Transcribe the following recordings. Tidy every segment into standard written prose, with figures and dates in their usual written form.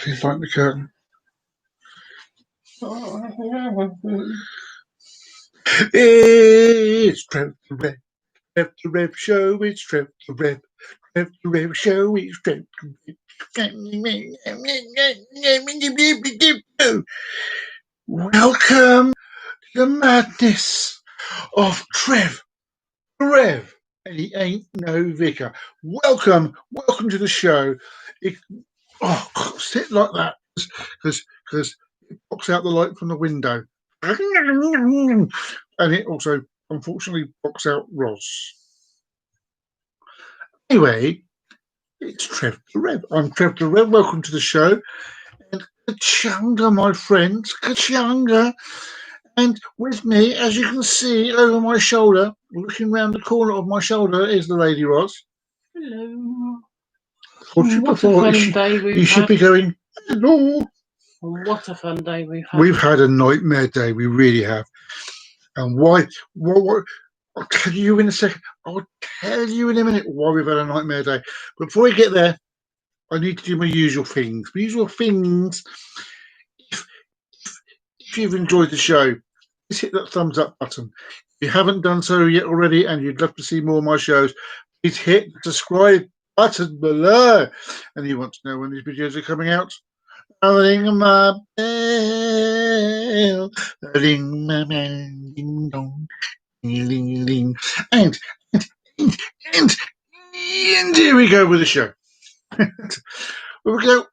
Please light the curtain. It's Trev the Rev. Trev the Rev Show. It's Trev the Rev. Trev the Rev Show. It's Trev the Rev. Welcome to the madness of Trev the Rev. And he ain't no vicar. Welcome to the show. Sit like that because it blocks out the light from the window. And it also, unfortunately, blocks out Ross. Anyway, it's Trev the Rev. I'm Trev the Rev. Welcome to the show. And Kachunga, my friends, Kachunga. And with me, as you can see over my shoulder, looking round the corner of my shoulder, is the Lady Ross. Hello. What a fun day we've had. You should be going, hello. What a fun day we've had. We've had a nightmare day. We really have. And why? What? I'll tell you in a second. I'll tell you in a minute why we've had a nightmare day. But before we get there, I need to do my usual things. My usual things. If you've enjoyed the show, please hit that thumbs up button. If you haven't done so yet already and you'd love to see more of my shows, please hit the subscribe button below. And you want to know when these videos are coming out? Ring my bell, ring my bell, ding dong, ding ding. And here we go with the show. Here we go.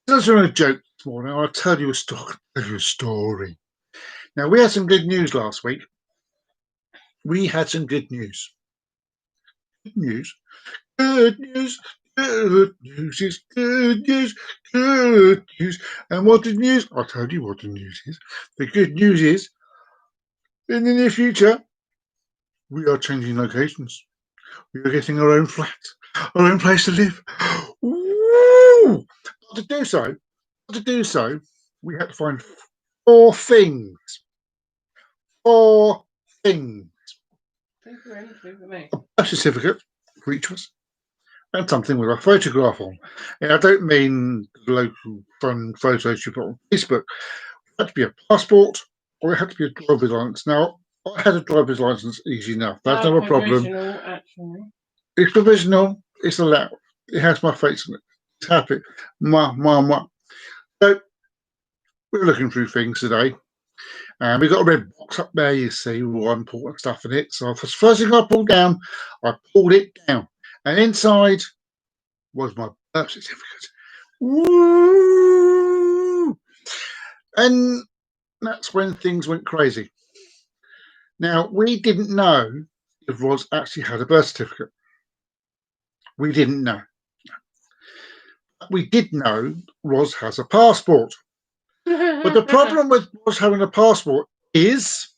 That's a joke this morning. I'll tell you a story. Now, we had some good news last week. We had some good news. Good news. Good news. Good news is good news. Good news. And what the news? I'll tell you what the news is. The good news is, in the near future, we are changing locations. We are getting our own flat, our own place to live. Woo! But to do so, we had to find 4 things. 4 things. A birth certificate for each of us, and something with a photograph on. And I don't mean the local fun photos you put on Facebook. It had to be a passport, or it had to be a driver's license. Now, I had a driver's license easy enough. That's not a problem. Actually. It's provisional. It's allowed. It has my face on it. It's happy. So we're looking through things today. And we've got a red box up there, you see, with all important stuff in it. So the first thing I pulled it down. And inside was my birth certificate. Woo! And that's when things went crazy. Now, we didn't know if Roz actually had a birth certificate. We didn't know. We did know Roz has a passport. But the problem with Roz having a passport is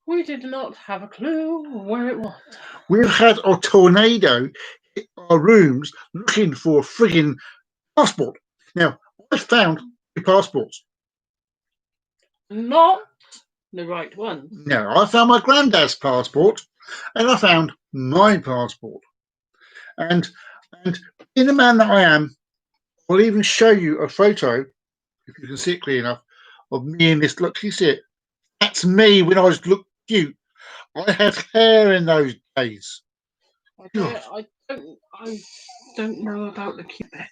we did not have a clue where it was. We've had a tornado hit our rooms looking for a frigging passport. Now, I found 2 passports. Not the right one. No, I found my granddad's passport and I found my passport. And being the man that I am, I'll even show you a photo, if you can see it clear enough, of me in this. Look, you see it? That's me when I was looked cute. I had hair in those days. I don't know about the cute bit.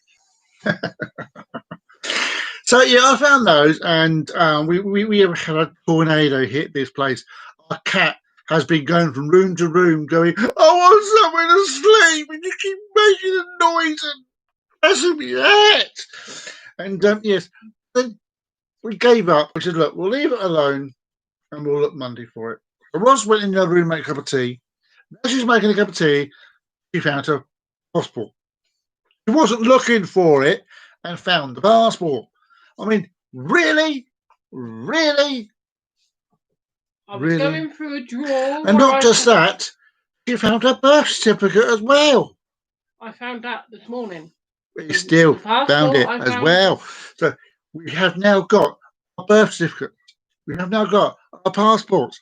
So yeah, I found those, and we have had a tornado hit this place. Our cat has been going from room to room, going, "I want somewhere to sleep," and you keep making a noise and pressing me out. And yes, then we gave up. We said, "Look, we'll leave it alone, and we'll look Monday for it." So Ross went in the other room to make a cup of tea. As she's making a cup of tea, she found her passport. She wasn't looking for it and found the passport. I mean, really? I was going through a drawer. And not just that, she found her birth certificate as well. I found that this morning. We still found it as well. So we have now got a birth certificate. We have now got a passport.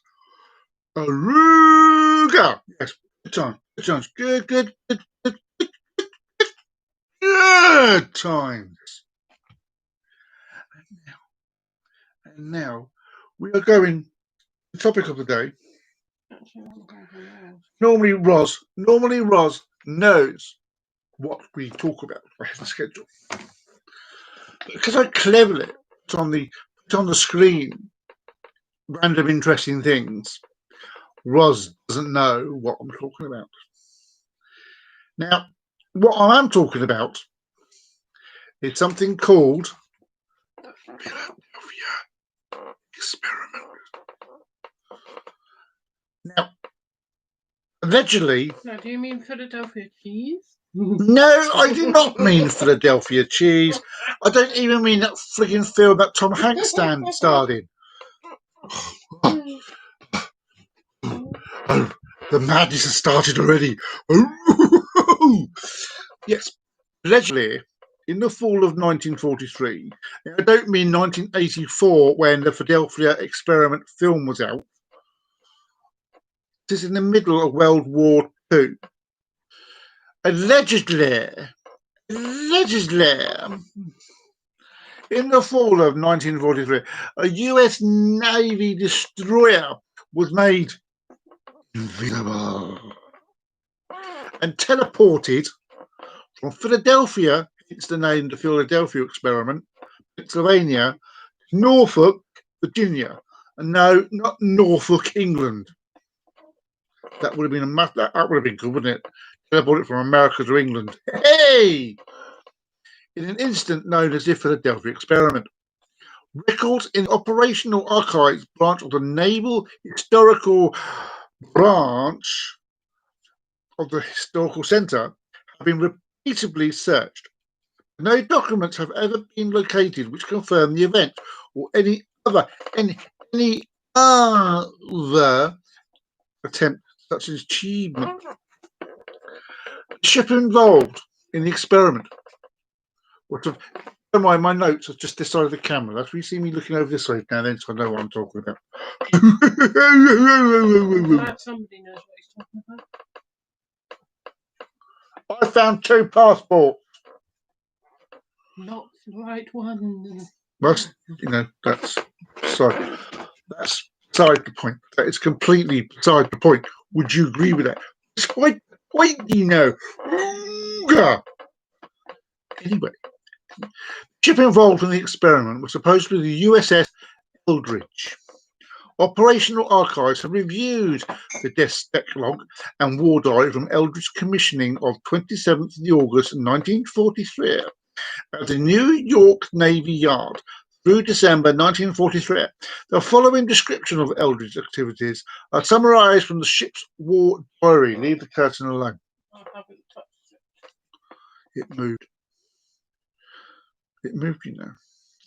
Aruga! Yes, good times. Good. Good times. And now we are going to the topic of the day. Normally Roz knows what we talk about. I have the schedule. Because I cleverly put on the screen random interesting things, Roz doesn't know what I'm talking about. Now, what I am talking about is something called Philadelphia experiment. Now, allegedly... Now, do you mean Philadelphia cheese? No, I do not mean Philadelphia cheese. I don't even mean that frigging film that Tom Hanks starred in. Oh, the madness has started already. Oh, yes, allegedly, in the fall of 1943, I don't mean 1984 when the Philadelphia experiment film was out. This is in the middle of World War II. Allegedly, in the fall of 1943, a US Navy destroyer was made invisible and teleported from Philadelphia, it's the name the Philadelphia experiment, Pennsylvania, Norfolk, Virginia, and no, not Norfolk, England. That would have been that would have been good, wouldn't it? Teleport it from America to England. Hey! In an incident known as the Philadelphia experiment. Records in the Operational Archives branch of the Naval Historical Branch of the Historical Center have been repeatedly searched. No documents have ever been located which confirm the event or any other attempt such as achievement. The ship involved in the experiment. Don't mind, my notes are just this side of the camera. That's why you see me looking over this way now, then, so I know what I'm talking about. Glad somebody knows what he's talking about. I found 2 passports. Not the right one. That's that's beside the point. That is completely beside the point. Would you agree with that? It's quite Anyway, the ship involved in the experiment was supposedly the USS Eldridge. Operational Archives have reviewed the deck log and war diary from Eldridge commissioning of 27th August 1943 at the New York Navy Yard through December 1943. The following description of Eldridge activities are summarised from the ship's war diary. Leave the curtain alone. I haven't touched it. It moved. It moved, you know.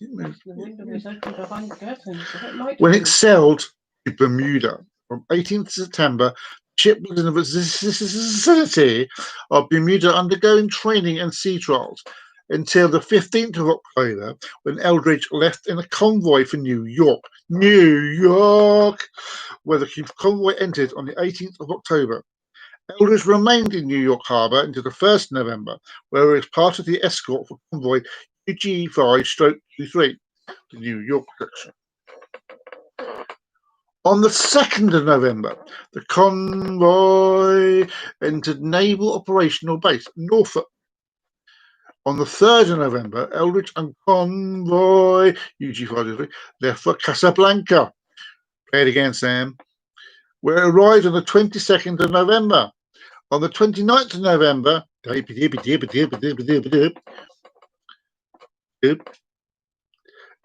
It moved. The window is open behind the curtain, so it might When it sailed to Bermuda from 18th September, the ship was in the vicinity of Bermuda undergoing training and sea trials until the 15th of October, when Eldridge left in a convoy for New York, where the convoy entered on the 18th of October. Eldridge remained in New York Harbor until the 1st of November, where he was part of the escort for convoy UG5-23, the New York section. On the 2nd of November, the convoy entered Naval Operational Base, Norfolk. On the 3rd of November, Eldridge and convoy UG5 left for Casablanca. Play it again, Sam. Where it arrived on the 22nd of November. On the 29th of November,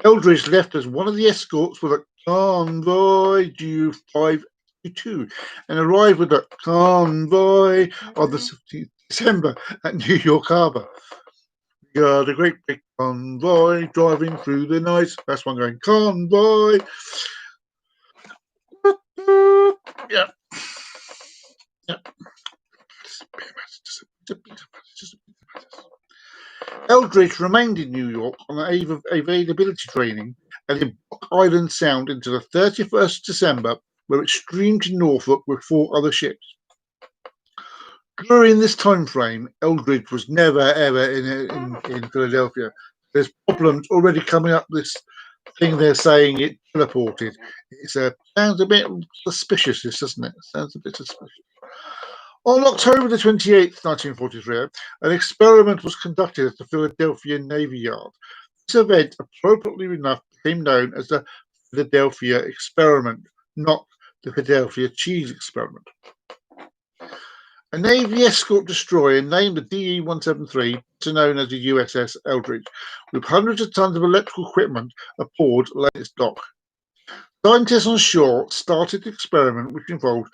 Eldridge left as one of the escorts for the convoy U522 and arrived with the convoy on the 17th of December at New York Harbor. We got a great big convoy driving through the night. That's one going, convoy. Yeah. Eldridge remained in New York on availability training and in Block Island Sound until the 31st of December, where it streamed to Norfolk with 4 other ships. During this time frame, Eldridge was never ever in Philadelphia. There's problems already coming up. This thing they're saying it teleported. It sounds a bit suspicious, doesn't it? Sounds a bit suspicious. On October the 28th, 1943, an experiment was conducted at the Philadelphia Navy Yard. This event, appropriately enough, became known as the Philadelphia Experiment, not the Philadelphia Cheese Experiment. A Navy escort destroyer named the DE-173, also known as the USS Eldridge, with hundreds of tons of electrical equipment aboard lay its dock. Scientists on shore started the experiment, which involved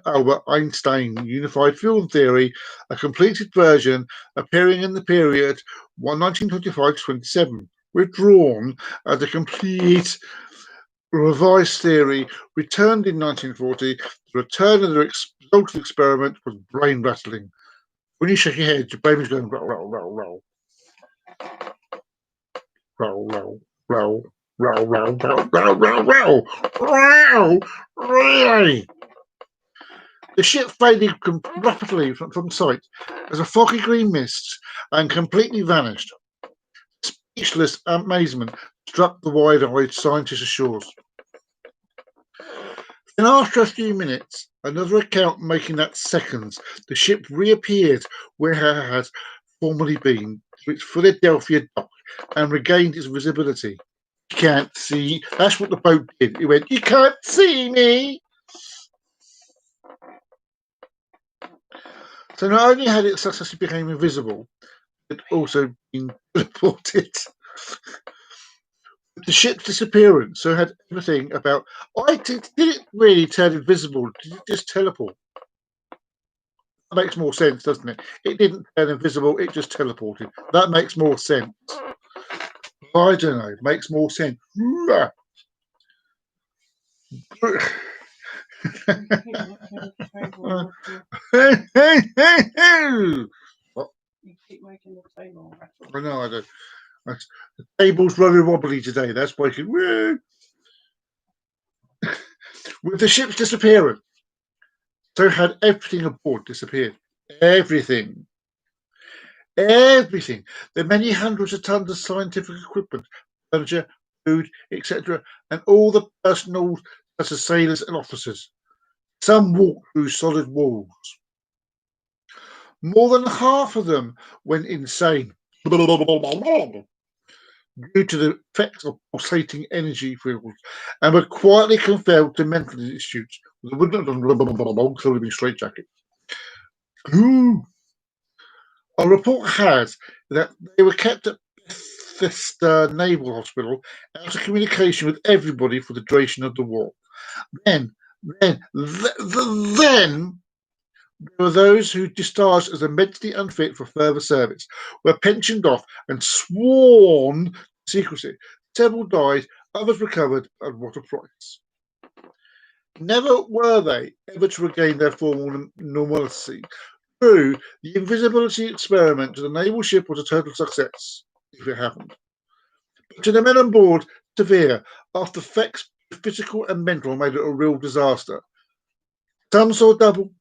Albert Einstein unified field theory, a completed version appearing in the period 1925-27, withdrawn as a complete revised theory, returned in 1940. The return of the result of the experiment was brain rattling. When you shake your head, your baby's going roll, roll, roll, roll. Roll, roll, roll, roll, roll, roll, roll, roll, roll, roll, really. The ship faded rapidly from sight as a foggy green mist and completely vanished. Speechless amazement struck the wide-eyed scientists ashore. Then, after a few minutes, another account making that seconds, the ship reappeared where it had formerly been, to its Philadelphia dock, and regained its visibility. You can't see. That's what the boat did. It went, you can't see me. So not only had it successfully become invisible, it also been teleported. The ship's disappearance, so had everything about. Did it really turn invisible? Did it just teleport? That makes more sense, doesn't it? It didn't turn invisible, it just teleported. That makes more sense. I don't know, it makes more sense. You keep making the table rattle. I know I don't. The table's very wobbly today. That's why you can. With the ship's disappearance, so had everything aboard disappeared. Everything. Everything. The many hundreds of tons of scientific equipment, furniture, food, etc., and all the personnel, such as sailors and officers. Some walked through solid walls. More than half of them went insane due to the effects of pulsating energy fields and were quietly confined to mental institutes. They wouldn't have done because they would have been straitjacket. A report has that they were kept at Bethesda Naval Hospital out of communication with everybody for the duration of the war. Then there were those who discharged as mentally unfit for further service, were pensioned off and sworn secrecy. Several died, others recovered, at what a price. Never were they ever to regain their former normalcy. True, the invisibility experiment to the naval ship was a total success, if it happened. But to the men on board, severe, after effects, physical and mental, made it a real disaster. Some saw double,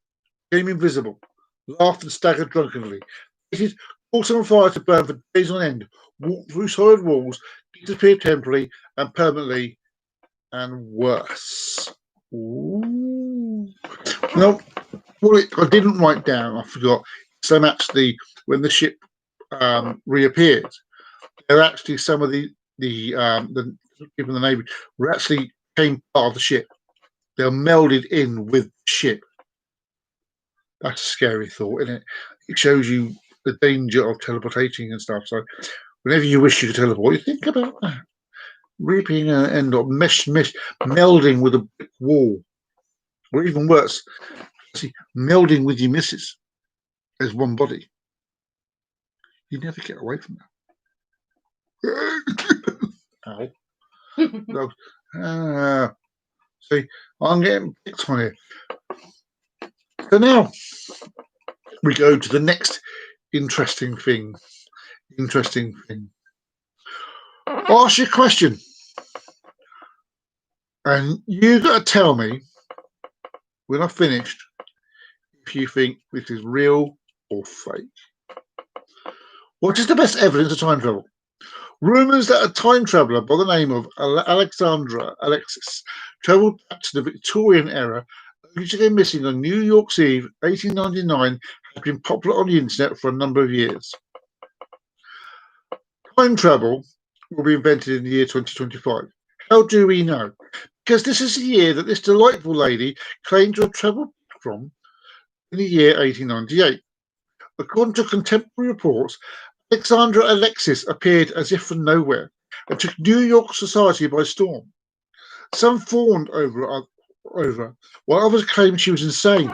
became invisible, laughed and staggered drunkenly, caught on fire to burn for days on end, walked through solid walls, disappeared temporarily and permanently, and worse. Ooh. No, what I didn't write down, I forgot. So actually, when the ship reappeared, there actually some of the people in the Navy were actually became part of the ship. They were melded in with the ship. That's a scary thought, isn't it? It shows you the danger of teleportating and stuff. So whenever you wish you could teleport, you think about that. Reaping and end up melding with a brick wall. Or even worse, see, melding with your missus as one body. You never get away from that. Ow. No. See, I'm getting picked on here. So now we go to the next interesting thing. I'll ask you a question. And you got to tell me, when I've finished, if you think this is real or fake. What is the best evidence of time travel? Rumours that a time traveller by the name of Alexandra Alexis travelled back to the Victorian era only to go missing on New Year's Eve 1899 has been popular on the internet for a number of years. Time travel will be invented in the year 2025. How do we know? Because this is the year that this delightful lady claimed to have travelled from in the year 1898. According to contemporary reports, Alexandra Alexis appeared as if from nowhere and took New York society by storm. Some fawned over her, while others claimed she was insane.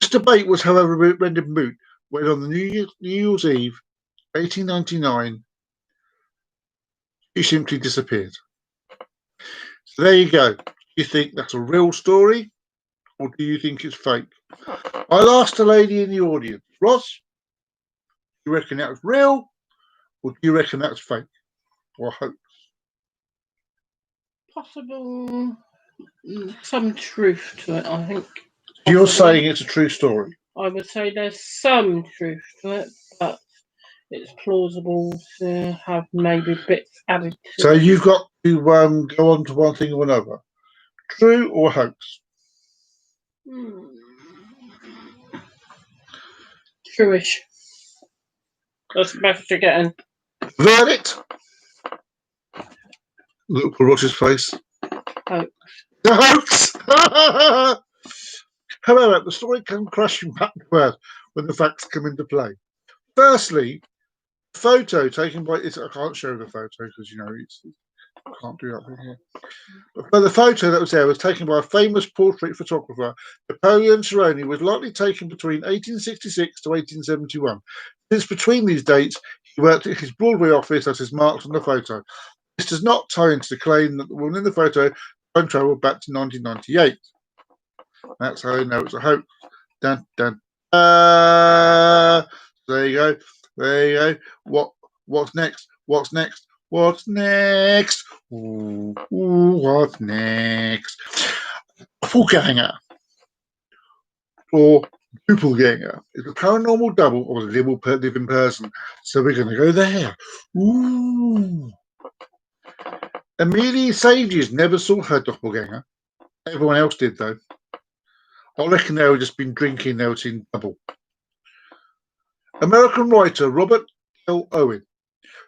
This debate was, however, rendered moot when on the New Year's Eve, 1899, she simply disappeared. So there you go. Do you think that's a real story, or do you think it's fake? I'll ask the lady in the audience, Ross, do you reckon that was real, or do you reckon that's fake or hoax? Possible, some truth to it, I think. You're saying it's a true story? I would say there's some truth to it, but it's plausible to have maybe bits added to So it. you've got to go on to one thing or another. True or hoax? Truish. That's the best you're getting. Verdict? Look for Ross's face. Hoax. Hoax! However, the story comes crashing back to earth when the facts come into play. Firstly, photo taken by I can't show the photo because I can't do that thing here. But the photo that was there was taken by a famous portrait photographer. Napoleon Cerrone was likely taken between 1866 to 1871. Since between these dates, he worked at his Broadway office as is marked on the photo. This does not tie into the claim that the woman in the photo time travelled back to 1998. That's how they know it's a hoax. Dun, dun. There you go. There you go. What's next? What's next? What's next? Ooh, what's next? Doppelganger or doppelganger is a paranormal double of a living person. So we're going to go there. Ooh. Amelia Sages never saw her doppelganger. Everyone else did, though. I reckon they were just been drinking, they were seeing double. American writer Robert L. Owen,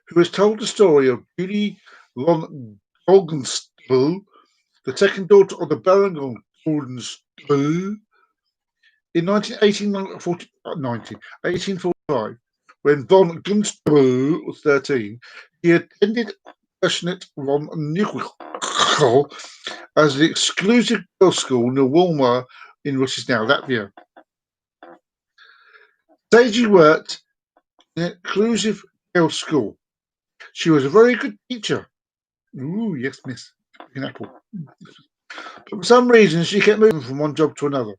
who has told the story of Judy von Goldenstuhl, the second daughter of the Baron Goldenstuhl, in 1845, when von Goldenstuhl was 13, he attended Passionate von Nuckel as the exclusive girls' school near Walmart in what is now Latvia. Seiji worked in an exclusive girls' school. She was a very good teacher. Ooh, yes, miss. An apple. But for some reason, she kept moving from one job to another.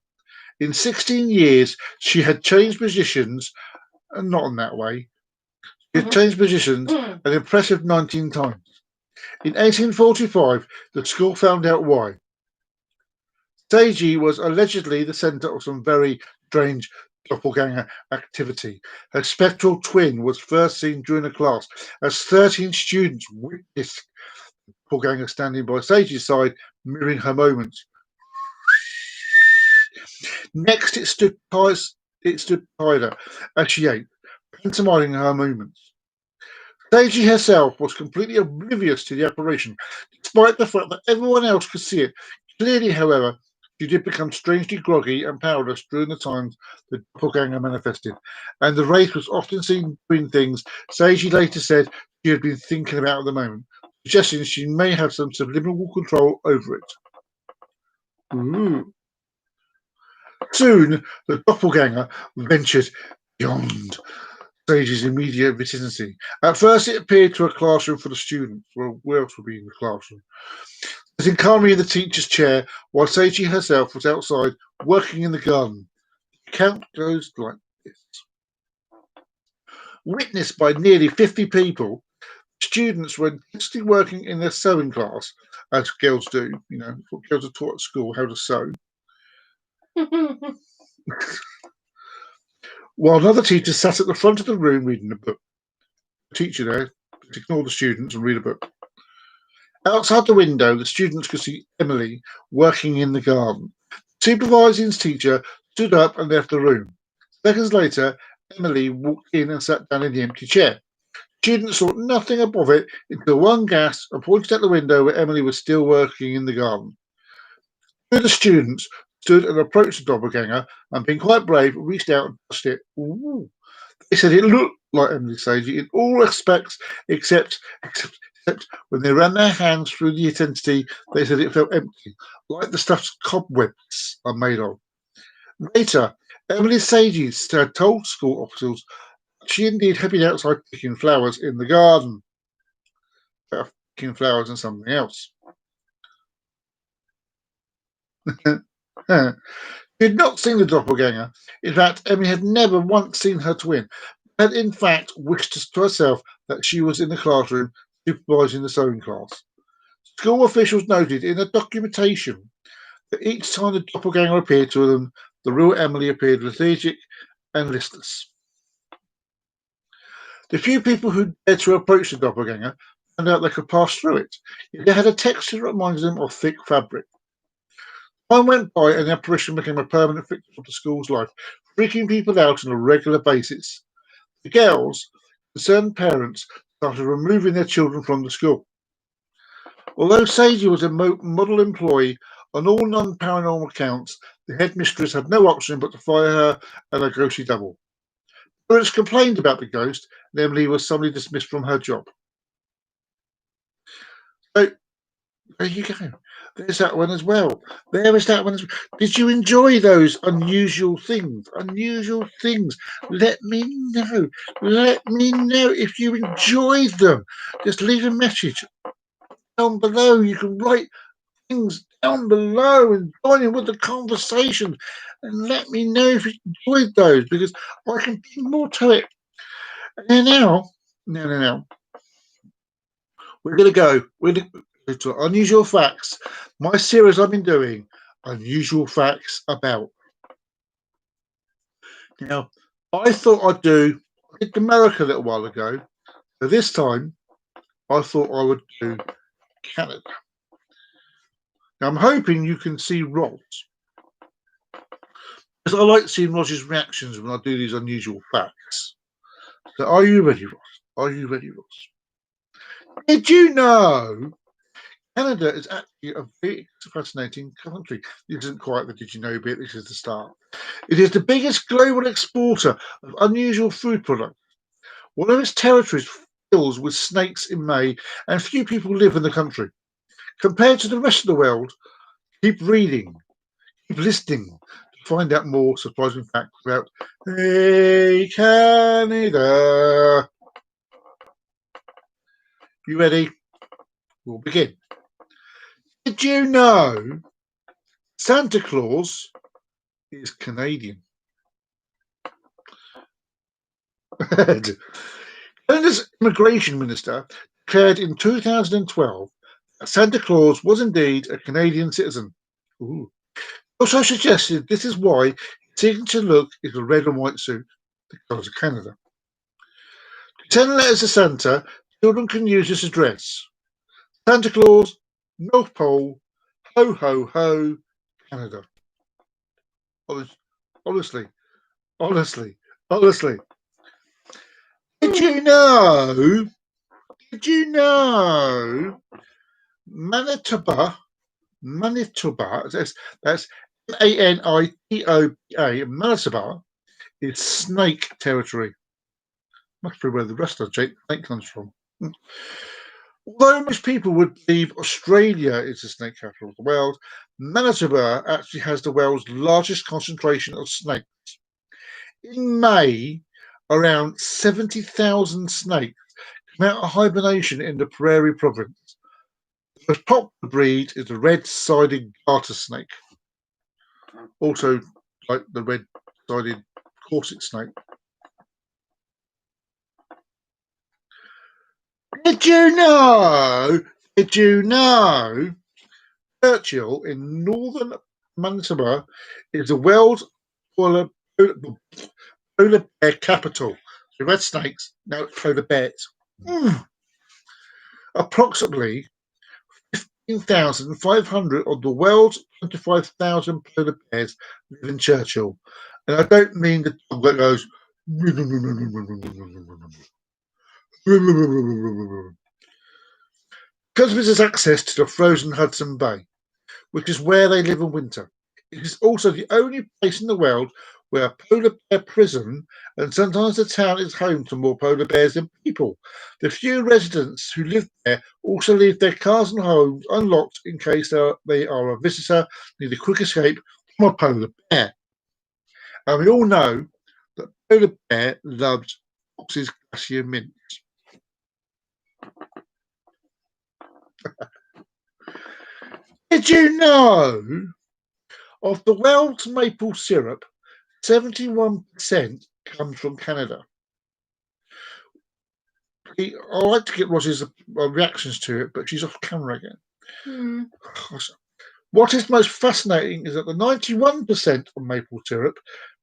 In 16 years, she had changed positions, and not in that way. She had changed positions an impressive 19 times. In 1845, the school found out why. Seiji was allegedly the centre of some very strange doppelganger activity. Her spectral twin was first seen during a class as 13 students witnessed the doppelganger standing by Seiji's side, mirroring her movements. Next, it stood beside her as she ate, pantomiming her movements. Seiji herself was completely oblivious to the apparition, despite the fact that everyone else could see it. Clearly, however, she did become strangely groggy and powerless during the times the doppelganger manifested, and the wraith was often seen doing things Seiji later said she had been thinking about at the moment, suggesting she may have some subliminal control over it. Ooh. Soon, the doppelganger ventured beyond Seiji's immediate vicinity. At first, it appeared to a classroom for the students. Well, where else would be in the classroom? Sitting calmly in the teacher's chair, while Seiji herself was outside working in the garden. The account goes like this. Witnessed by nearly 50 people, students were intensely working in their sewing class, as girls do. What girls are taught at school, how to sew. while another teacher sat at the front of the room reading a book. The teacher there to ignore the students and read a book. Outside the window, the students could see Emily working in the garden. The supervising teacher stood up and left the room. Seconds later, Emily walked in and sat down in the empty chair. Students saw nothing above it until one gasped and pointed out the window where Emily was still working in the garden. Two of the students stood and approached the doppelganger and, being quite brave, reached out and touched it. Ooh. They said it looked like Emily Sagey in all respects, except when they ran their hands through the intensity, they said it felt empty, like the stuff cobwebs are made of. Later, Emily Sagey had told school officials she indeed had been outside picking flowers in the garden. Picking flowers and something else. She had not seen the doppelganger. In fact, Emily had never once seen her twin, but had in fact wished to herself that she was in the classroom supervising the sewing class. School officials noted in the documentation that each time the doppelganger appeared to them, the real Emily appeared lethargic and listless. The few people who dared to approach the doppelganger found out they could pass through it. It had a texture that reminded them of thick fabric. Time went by and the apparition became a permanent fixture of the school's life, freaking people out on a regular basis. The girls, concerned parents, started removing their children from the school. Although Sadie was a model employee, on all non-paranormal counts, the headmistress had no option but to fire her and a ghostly double. Parents complained about the ghost, and Emily was suddenly dismissed from her job. So, there you go. There's that one as well. There is that one as well. Did you enjoy those unusual things? Unusual things. Let me know. Let me know if you enjoyed them. Just leave a message down below. You can write things down below and join in with the conversation. And let me know if you enjoyed those because I can bring more to it. And now, we're going to go. We're going to unusual facts. My series I've been doing unusual facts about. Now, I thought I did America a little while ago. So this time, I thought I would do Canada. Now, I'm hoping you can see Roz. Because I like seeing Roz's reactions when I do these unusual facts. So are you ready, Roz? Are you ready, Roz? Did you know Canada is actually a very fascinating country? This isn't quite the did you know bit, this is the start. It is the biggest global exporter of unusual food products. One of its territories fills with snakes in May, and few people live in the country. Compared to the rest of the world, keep reading, keep listening to find out more surprising facts about Hey Canada. You ready? We'll begin. Did you know Santa Claus is Canadian? Canada's immigration minister declared in 2012 that Santa Claus was indeed a Canadian citizen. Ooh. Also suggested this is why his signature look is a red and white suit, the colours of Canada. To send letters to Santa, children can use this address. Santa Claus, North Pole, ho ho ho, Canada. Honestly, honestly, honestly. Did you know? Did you know Manitoba? Manitoba. That's Manitoba. Manitoba is snake territory. Must be where the rest of the snake comes from. Although most people would believe Australia is the snake capital of the world, Manitoba actually has the world's largest concentration of snakes. In May, around 70,000 snakes come out of hibernation in the Prairie Province. The most popular breed is the red-sided garter snake, also like the red-sided corset snake. Did you know? Did you know? Churchill in northern Manitoba is the world's polar, polar bear capital. So we had snakes, now it's polar bears. Mm. Approximately 15,500 of the world's 25,000 polar bears live in Churchill. And I don't mean the dog that goes. Because this has access to the frozen Hudson Bay, which is where they live in winter. It is also the only place in the world where a polar bear prison, and sometimes the town is home to more polar bears than people. The few residents who live there also leave their cars and homes unlocked in case they are a visitor need a quick escape from a polar bear. And we all know that polar bear loves Fox's glacier mint. Did you know of the world's maple syrup, 71% comes from Canada? I like to get Ross's reactions to it, but she's off camera again. Hmm. What is most fascinating is that the 91% of maple syrup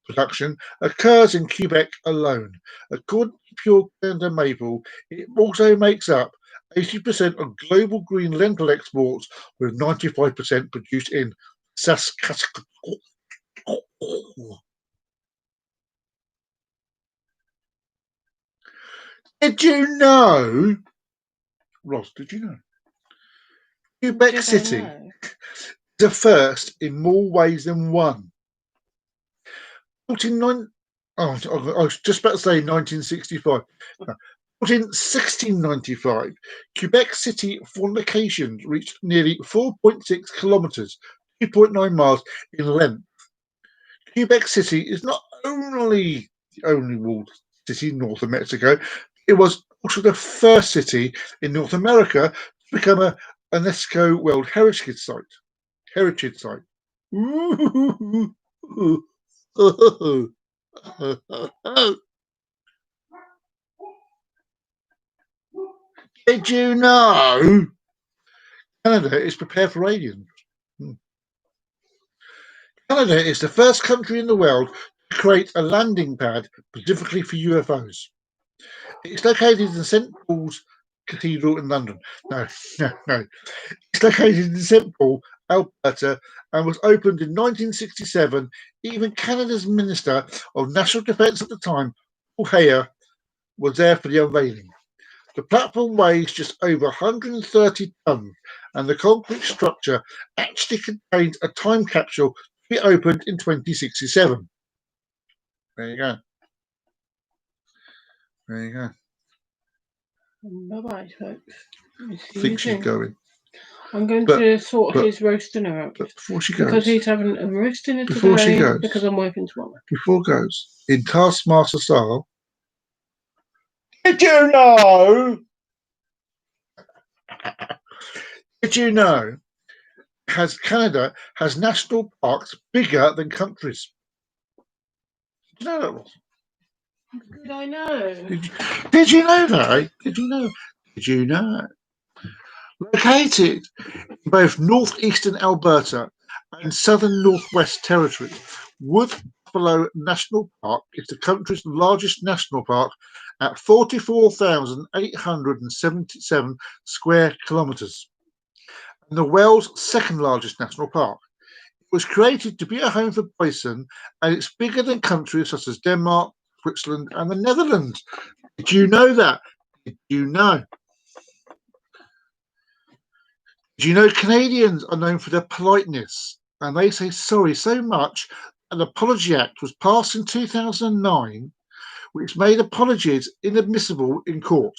production occurs in Quebec alone. According to Pure Canada Maple, it also makes up 80% of global green lentil exports, with 95% produced in Saskatchewan. Did you know, Ross, did you know? Quebec Did I City know? is the first in more ways than one. 49, I was just about to say 1965. No, in 1695, Quebec City fortifications reached nearly 4.6 kilometres, 2.9 miles in length. Quebec City is not only the only walled city north of Mexico, it was also the first city in North America to become a UNESCO World Heritage Site. Heritage Site. Did you know Canada is prepared for aliens? Canada is the first country in the world to create a landing pad specifically for UFOs. It's located in St. Paul's Cathedral in London. No, no, no. It's located in St. Paul, Alberta, and was opened in 1967. Even Canada's Minister of National Defence at the time, Paul Heyer, was there for the unveiling. The platform weighs just over 130 tons, and the concrete structure actually contains a time capsule to be opened in 2067. There you go. There you go. Bye bye, folks. I think she's going. I'm going But- to sort but- his roast dinner out. But before she Because goes, he's having a roast dinner Before she today goes. because I'm working tomorrow. in Taskmaster style, did you know? Did you know? Canada has national parks bigger than countries. Did you know that, Ross? Did I know? Did you know that? Did you know? Did you know? Located in both northeastern Alberta and southern Northwest Territories, Wood Buffalo National Park is the country's largest national park at 44,877 square kilometres, and the world's second largest national park. It was created to be a home for bison, and it's bigger than countries such as Denmark, Switzerland, and the Netherlands. Did you know that? Did you know? Do you know Canadians are known for their politeness, and they say sorry so much? An Apology Act was passed in 2009, which made apologies inadmissible in court.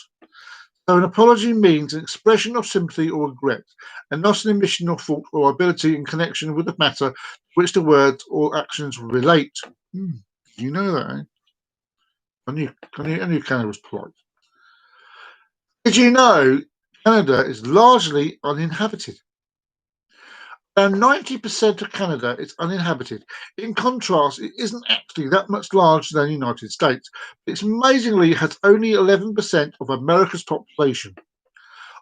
So an apology means an expression of sympathy or regret, and not an admission of fault or ability in connection with the matter to which the words or actions relate. You know that, eh? I knew Canada was polite. Did you know Canada is largely uninhabited? Around 90% of Canada is uninhabited. In contrast, it isn't actually that much larger than the United States. It amazingly has only 11% of America's population.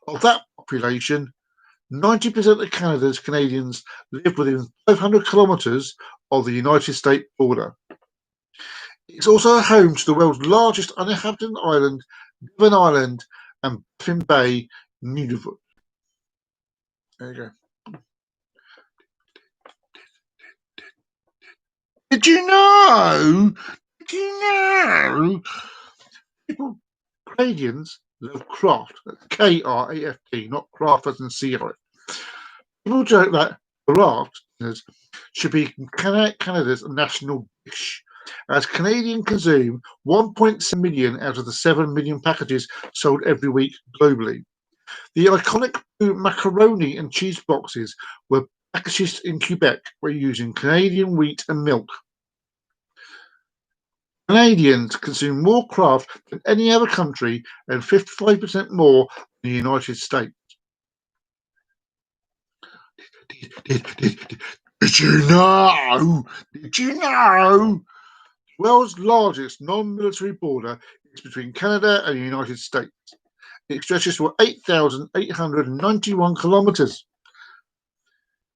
Of that population, 90% of Canada's Canadians live within 500 kilometres of the United States border. It's also home to the world's largest uninhabited island, Devon Island, and Baffin Bay, Nunavut. There you go. Did you know? Did you know? People, Canadians love craft. K-R-A-F-T, not craft as in C-R. People joke that craft should be Canada's national dish, as Canadians consume 1.7 million out of the 7 million packages sold every week globally. The iconic macaroni and cheese boxes were packaged in Quebec by using Canadian wheat and milk. Canadians consume more craft than any other country and 55% more than the United States. Did you know? Did you know? The world's largest non-military border is between Canada and the United States. It stretches for 8,891 kilometres.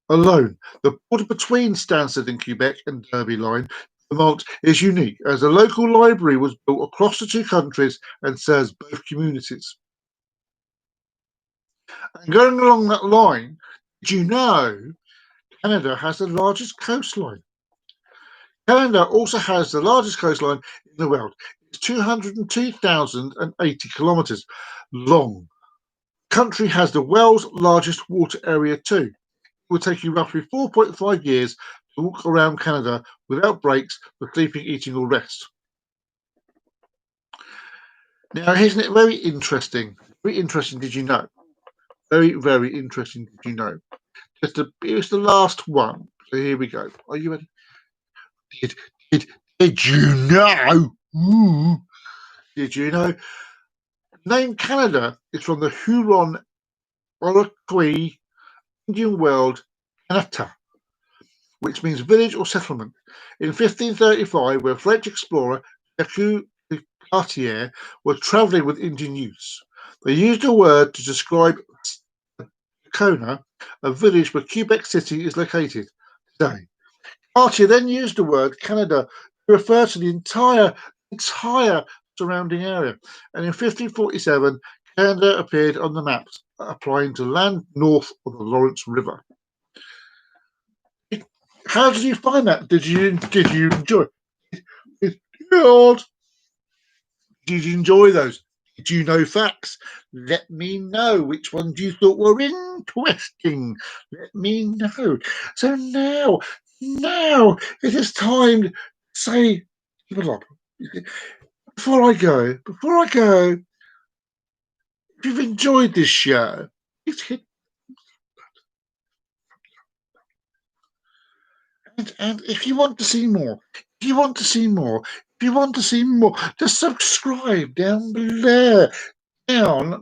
Alone, the border between Stansted and Quebec and Derby Line, Vermont, is unique, as a local library was built across the two countries and serves both communities. And going along that line, did you know Canada has the largest coastline? Canada also has the largest coastline in the world. It's 202,080 kilometres long. The country has the world's largest water area too. It will take you roughly 4.5 years to walk around Canada without breaks for sleeping, eating or rest. Now, isn't it very interesting? Very interesting, did you know? Very, very interesting, did you know? Here's the last one. So here we go. Are you ready? Did you know? Ooh, did you know? The name Canada is from the Huron Iroquois Indian word Canada, which means village or settlement. In 1535, where French explorer Jacques Cartier was travelling with Indian youths, they used a word to describe Kona, a village where Quebec City is located today. Cartier then used the word Canada to refer to the entire surrounding area, and in 1547, Canada appeared on the maps, applying to land north of the Lawrence River. How did you find that? Did you enjoy? Did you enjoy those? Did you know facts? Let me know which ones you thought were interesting. Let me know. So now it is time to say before I go, if you've enjoyed this show, please hit and if you want to see more, just subscribe down below. And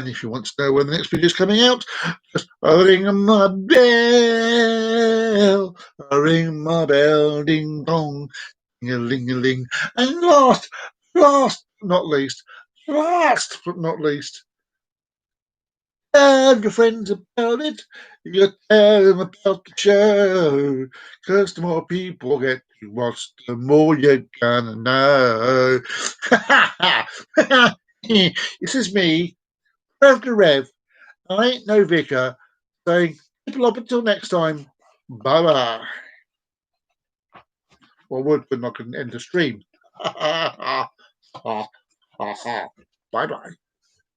if you want to know when the next video is coming out, just ring my bell, ding dong, ling-a-ling. And last but not least, tell your friends about it. You tell them about the show, 'cause the more people get to watch, the more you're gonna know. This is me, Rev the Rev. I ain't no vicar, saying people up until next time. Bye bye. Well, I would, but I couldn't end the stream. Bye bye.